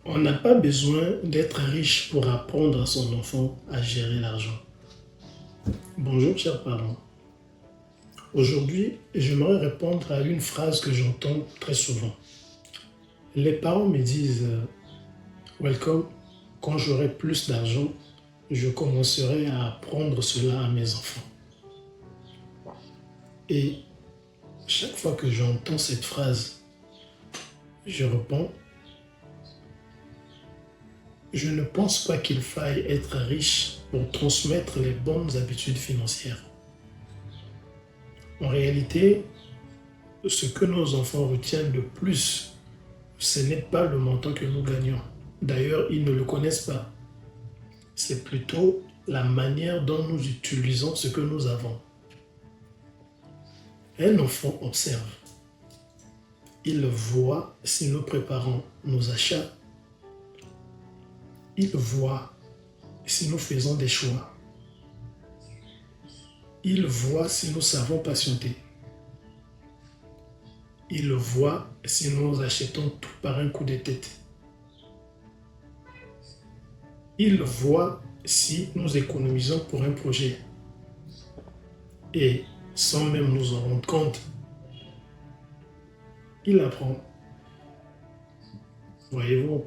On n'a pas besoin d'être riche pour apprendre à son enfant à gérer l'argent. Bonjour chers parents. Aujourd'hui, j'aimerais répondre à une phrase que j'entends très souvent. Les parents me disent Welcome, quand j'aurai plus d'argent, je commencerai à apprendre cela à mes enfants. Et chaque fois que j'entends cette phrase, je réponds je ne pense pas qu'il faille être riche pour transmettre les bonnes habitudes financières. En réalité, ce que nos enfants retiennent le plus, ce n'est pas le montant que nous gagnons. D'ailleurs, ils ne le connaissent pas. C'est plutôt la manière dont nous utilisons ce que nous avons. Un enfant observe. Il voit si nous préparons nos achats. Il voit si nous faisons des choix. Il voit si nous savons patienter. Il voit si nous achetons tout par un coup de tête. Il voit si nous économisons pour un projet. Et sans même nous en rendre compte, il apprend. Voyez-vous,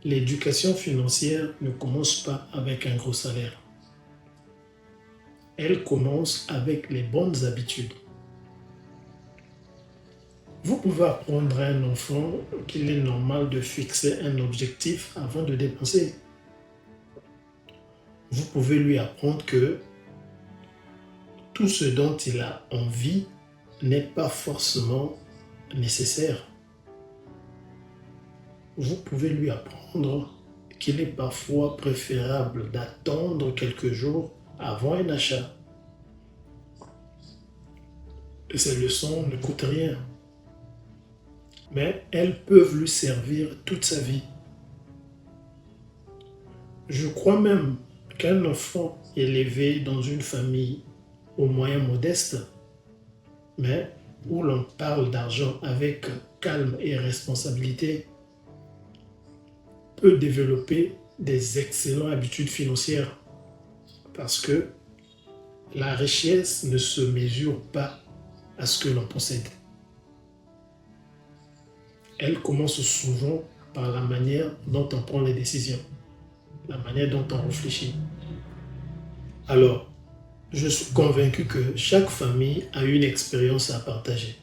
l'éducation financière ne commence pas avec un gros salaire. Elle commence avec les bonnes habitudes. Vous pouvez apprendre à un enfant qu'il est normal de fixer un objectif avant de dépenser. Vous pouvez lui apprendre que tout ce dont il a envie n'est pas forcément nécessaire. Vous pouvez lui apprendre qu'il est parfois préférable d'attendre quelques jours avant un achat. Ces leçons ne coûtent rien, mais elles peuvent lui servir toute sa vie. Je crois même qu'un enfant élevé dans une famille aux moyens modestes, mais où l'on parle d'argent avec calme et responsabilité, peut développer des excellentes habitudes financières parce que la richesse ne se mesure pas à ce que l'on possède. Elle commence souvent par la manière dont on prend les décisions, la manière dont on réfléchit. Alors, je suis convaincu que chaque famille a une expérience à partager.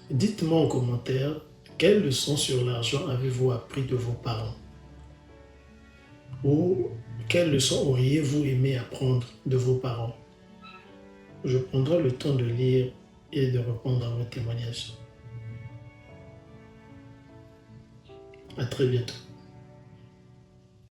Dites-moi en commentaire quelles leçons sur l'argent avez-vous appris de vos parents? Ou quelles leçons auriez-vous aimé apprendre de vos parents? Je prendrai le temps de lire et de répondre à vos témoignages. À très bientôt.